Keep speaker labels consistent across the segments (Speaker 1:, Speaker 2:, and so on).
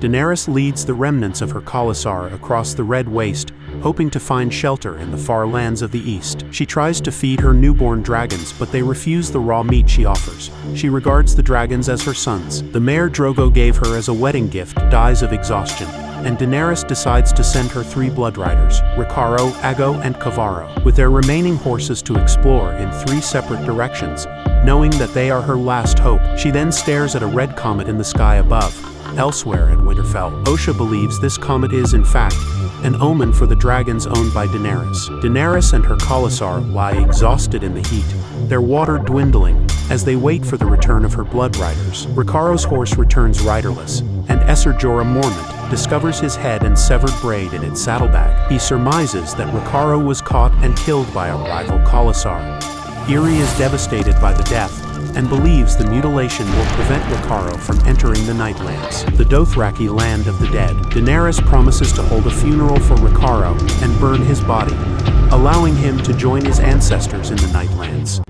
Speaker 1: Daenerys leads the remnants of her khalasar across the Red Waste, hoping to find shelter in the far lands of the east. She tries to feed her newborn dragons, but they refuse the raw meat she offers. She regards the dragons as her sons. The mare Drogo gave her as a wedding gift dies of exhaustion, and Daenerys decides to send her 3 blood-riders—Rakharo, Aggo, and Kovarro, with their remaining horses to explore in 3 separate directions, knowing that they are her last hope. She then stares at a red comet in the sky above. Elsewhere at Winterfell, Osha believes this comet is, in fact, an omen for the dragons owned by Daenerys. Daenerys and her khalasar lie exhausted in the heat, their water dwindling, as they wait for the return of her blood-riders. Rakharo's horse returns riderless, and Ser Jorah Mormont discovers his head and severed braid in its saddlebag. He surmises that Rakharo was caught and killed by a rival khalasar. Irri is devastated by the death, and believes the mutilation will prevent Rakharo from entering the Nightlands, the Dothraki land of the dead. Daenerys promises to hold a funeral for Rakharo and burn his body, allowing him to join his ancestors in the Nightlands.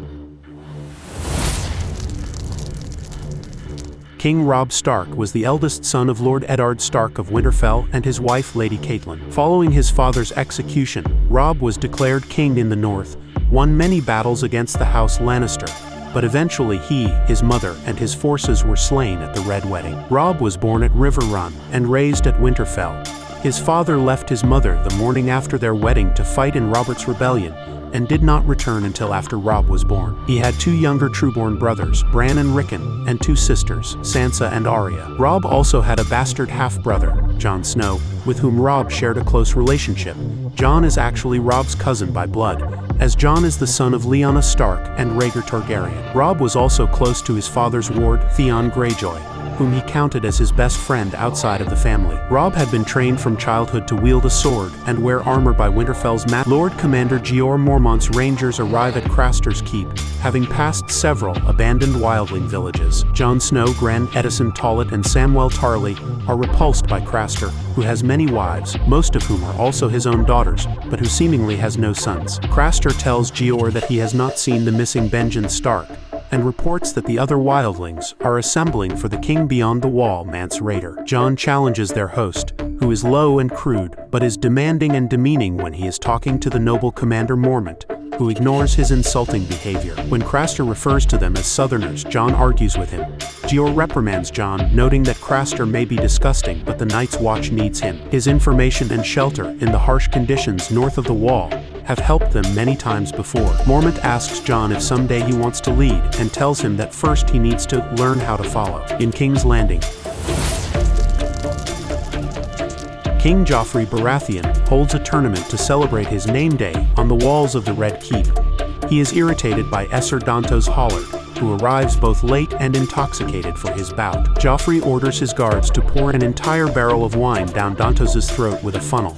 Speaker 1: King Robb Stark was the eldest son of Lord Eddard Stark of Winterfell and his wife Lady Catelyn. Following his father's execution, Robb was declared king in the north, won many battles against the House Lannister, but eventually he, his mother, and his forces were slain at the Red Wedding. Robb was born at Riverlands and raised at Winterfell. His father left his mother the morning after their wedding to fight in Robert's rebellion, and did not return until after Robb was born. He had 2 younger trueborn brothers, Bran and Rickon, and 2 sisters, Sansa and Arya. Robb also had a bastard half-brother, Jon Snow, with whom Robb shared a close relationship. Jon is actually Robb's cousin by blood, as Jon is the son of Lyanna Stark and Rhaegar Targaryen. Robb was also close to his father's ward, Theon Greyjoy, whom he counted as his best friend outside of the family. Robb had been trained from childhood to wield a sword and wear armor by Winterfell's Lord Commander Jorah Mormont's rangers arrive at Craster's keep, having passed several abandoned wildling villages. Jon Snow, Gren, Edison Tollett, and Samwell Tarly are repulsed by Craster, who has many wives, most of whom are also his own daughters, but who seemingly has no sons. Craster tells Jorah that he has not seen the missing Benjen Stark, and reports that the other wildlings are assembling for the King Beyond the Wall Mance Rayder. Jon challenges their host, who is low and crude, but is demanding and demeaning when he is talking to the noble Commander Mormont, who ignores his insulting behavior. When Craster refers to them as Southerners, Jon argues with him. Jorah reprimands Jon, noting that Craster may be disgusting, but the Night's Watch needs him. His information and shelter in the harsh conditions north of the Wall have helped them many times before. Mormont asks Jon if someday he wants to lead, and tells him that first he needs to learn how to follow. In King's Landing, King Joffrey Baratheon holds a tournament to celebrate his name day on the walls of the Red Keep. He is irritated by Ser Dantos Hollard, who arrives both late and intoxicated for his bout. Joffrey orders his guards to pour an entire barrel of wine down Dantos's throat with a funnel.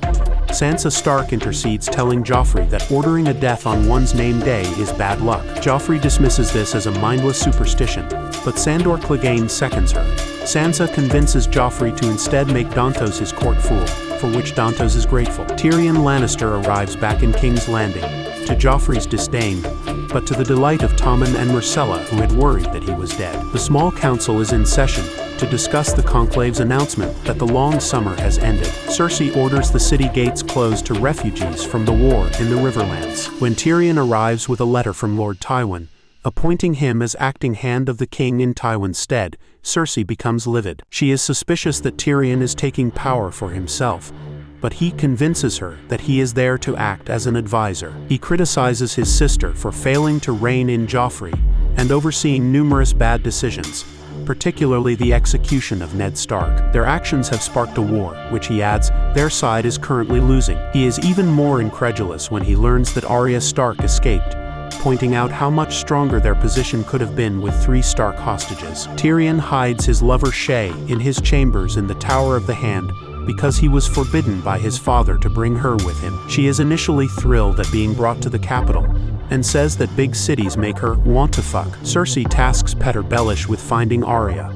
Speaker 1: Sansa Stark intercedes, telling Joffrey that ordering a death on one's name day is bad luck. Joffrey dismisses this as a mindless superstition, but Sandor Clegane seconds her. Sansa convinces Joffrey to instead make Dantos his court fool, for which Dantos is grateful. Tyrion Lannister arrives back in King's Landing, to Joffrey's disdain, but to the delight of Tommen and Myrcella, who had worried that he was dead. The small council is in session to discuss the Conclave's announcement that the long summer has ended. Cersei orders the city gates closed to refugees from the war in the Riverlands. When Tyrion arrives with a letter from Lord Tywin, appointing him as acting hand of the king in Tywin's stead, Cersei becomes livid. She is suspicious that Tyrion is taking power for himself, but he convinces her that he is there to act as an advisor. He criticizes his sister for failing to rein in Joffrey and overseeing numerous bad decisions, particularly the execution of Ned Stark. Their actions have sparked a war, which he adds, their side is currently losing. He is even more incredulous when he learns that Arya Stark escaped, pointing out how much stronger their position could have been with 3 Stark hostages. Tyrion hides his lover Shae in his chambers in the Tower of the Hand, because he was forbidden by his father to bring her with him. She is initially thrilled at being brought to the capital, and says that big cities make her want to fuck. Cersei tasks Petyr Baelish with finding Arya.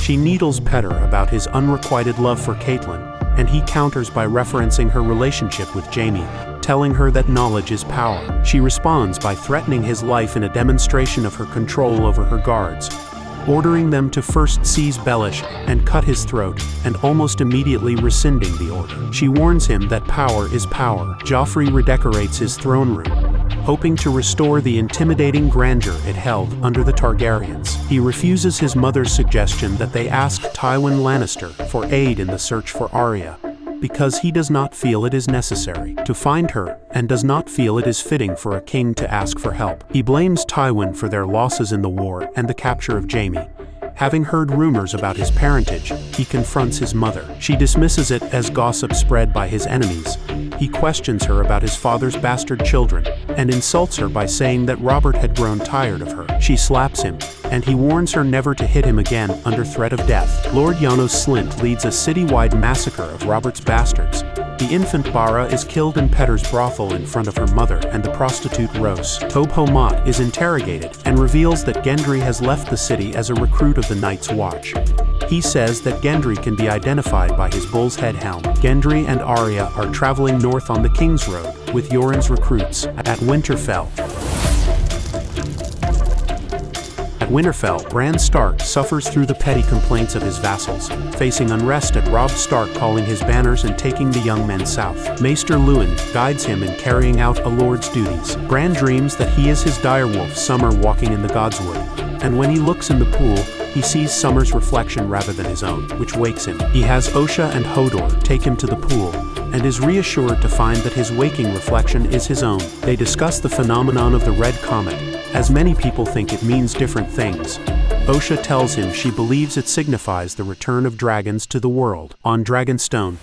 Speaker 1: She needles Petyr about his unrequited love for Catelyn, and he counters by referencing her relationship with Jaime, telling her that knowledge is power. She responds by threatening his life in a demonstration of her control over her guards, ordering them to first seize Bellish and cut his throat, and almost immediately rescinding the order. She warns him that power is power. Joffrey redecorates his throne room, hoping to restore the intimidating grandeur it held under the Targaryens. He refuses his mother's suggestion that they ask Tywin Lannister for aid in the search for Arya, because he does not feel it is necessary to find her, and does not feel it is fitting for a king to ask for help. He blames Tywin for their losses in the war and the capture of Jaime. Having heard rumors about his parentage, he confronts his mother. She dismisses it as gossip spread by his enemies. He questions her about his father's bastard children, and insults her by saying that Robert had grown tired of her. She slaps him, and he warns her never to hit him again under threat of death. Lord Janos Slynt leads a citywide massacre of Robert's bastards. The infant Bara is killed in Petter's brothel in front of her mother and the prostitute Rose. Tob Homat is interrogated and reveals that Gendry has left the city as a recruit of the Night's Watch. He says that Gendry can be identified by his bull's head helm. Gendry and Arya are traveling north on the King's Road with Yoren's recruits at Winterfell. At Winterfell, Bran Stark suffers through the petty complaints of his vassals, facing unrest at Robb Stark calling his banners and taking the young men south. Maester Luwin guides him in carrying out a lord's duties. Bran dreams that he is his direwolf Summer walking in the Godswood, and when he looks in the pool, he sees Summer's reflection rather than his own, which wakes him. He has Osha and Hodor take him to the pool, and is reassured to find that his waking reflection is his own. They discuss the phenomenon of the red comet, as many people think it means different things. Osha tells him she believes it signifies the return of dragons to the world. On Dragonstone.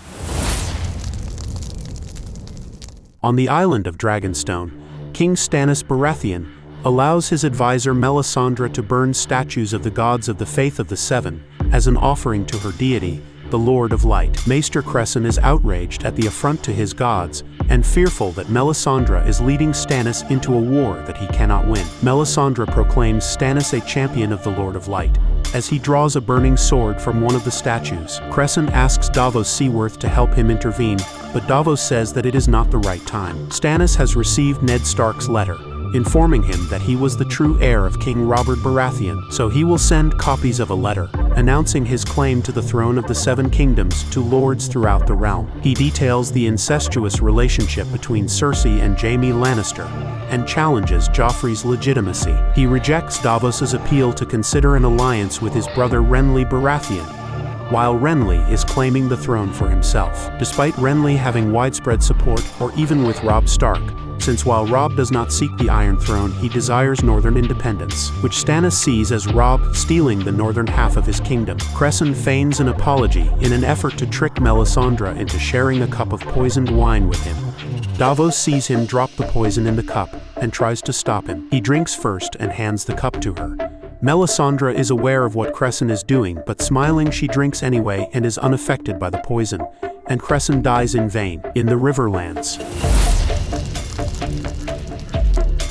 Speaker 1: On the island of Dragonstone, King Stannis Baratheon allows his advisor Melisandre to burn statues of the gods of the Faith of the Seven as an offering to her deity, the Lord of Light. Maester Cresson is outraged at the affront to his gods, and fearful that Melisandre is leading Stannis into a war that he cannot win. Melisandre proclaims Stannis a champion of the Lord of Light, as he draws a burning sword from one of the statues. Cresson asks Davos Seaworth to help him intervene, but Davos says that it is not the right time. Stannis has received Ned Stark's letter, informing him that he was the true heir of King Robert Baratheon, so he will send copies of a letter, announcing his claim to the throne of the Seven Kingdoms to lords throughout the realm. He details the incestuous relationship between Cersei and Jaime Lannister, and challenges Joffrey's legitimacy. He rejects Davos's appeal to consider an alliance with his brother Renly Baratheon, while Renly is claiming the throne for himself. Despite Renly having widespread support, or even with Robb Stark, since while Robb does not seek the Iron Throne, he desires northern independence, which Stannis sees as Robb stealing the northern half of his kingdom. Cresson feigns an apology in an effort to trick Melisandre into sharing a cup of poisoned wine with him. Davos sees him drop the poison in the cup, and tries to stop him. He drinks first and hands the cup to her. Melisandre is aware of what Cresson is doing, but smiling she drinks anyway and is unaffected by the poison, and Cresson dies in vain. In the Riverlands,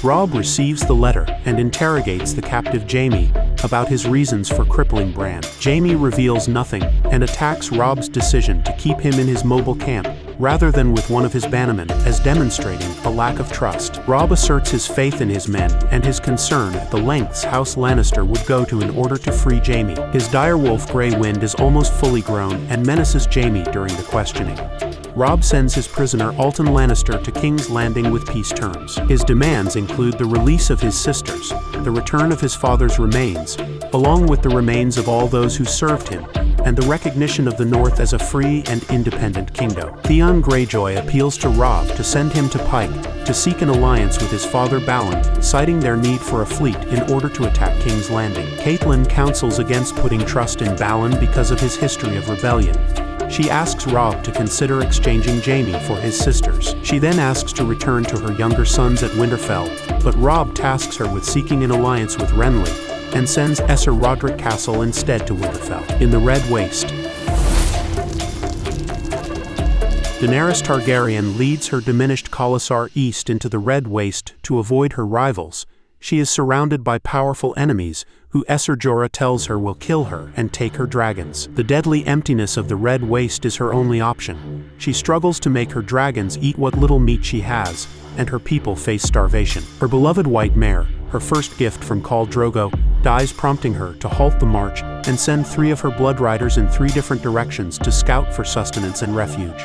Speaker 1: Robb receives the letter and interrogates the captive Jaime about his reasons for crippling Bran. Jaime reveals nothing and attacks Robb's decision to keep him in his mobile camp rather than with one of his bannermen, as demonstrating a lack of trust. Robb asserts his faith in his men and his concern at the lengths House Lannister would go to in order to free Jaime. His direwolf Grey Wind is almost fully grown and menaces Jaime during the questioning. Robb sends his prisoner Alton Lannister to King's Landing with peace terms. His demands include the release of his sisters, the return of his father's remains, along with the remains of all those who served him, and the recognition of the North as a free and independent kingdom. Theon Greyjoy appeals to Robb to send him to Pike to seek an alliance with his father Balon, citing their need for a fleet in order to attack King's Landing. Catelyn counsels against putting trust in Balon because of his history of rebellion. She asks Robb to consider exchanging Jaime for his sisters. She then asks to return to her younger sons at Winterfell, but Robb tasks her with seeking an alliance with Renly, and sends Esser Roderick Castle instead to Winterfell. In the Red Waste, Daenerys Targaryen leads her diminished khalasar east into the Red Waste to avoid her rivals. She is surrounded by powerful enemies, who Ser Jorah tells her will kill her and take her dragons. The deadly emptiness of the Red Waste is her only option. She struggles to make her dragons eat what little meat she has, and her people face starvation. Her beloved white mare, her first gift from Khal Drogo, dies, prompting her to halt the march and send 3 of her blood riders in 3 different directions to scout for sustenance and refuge.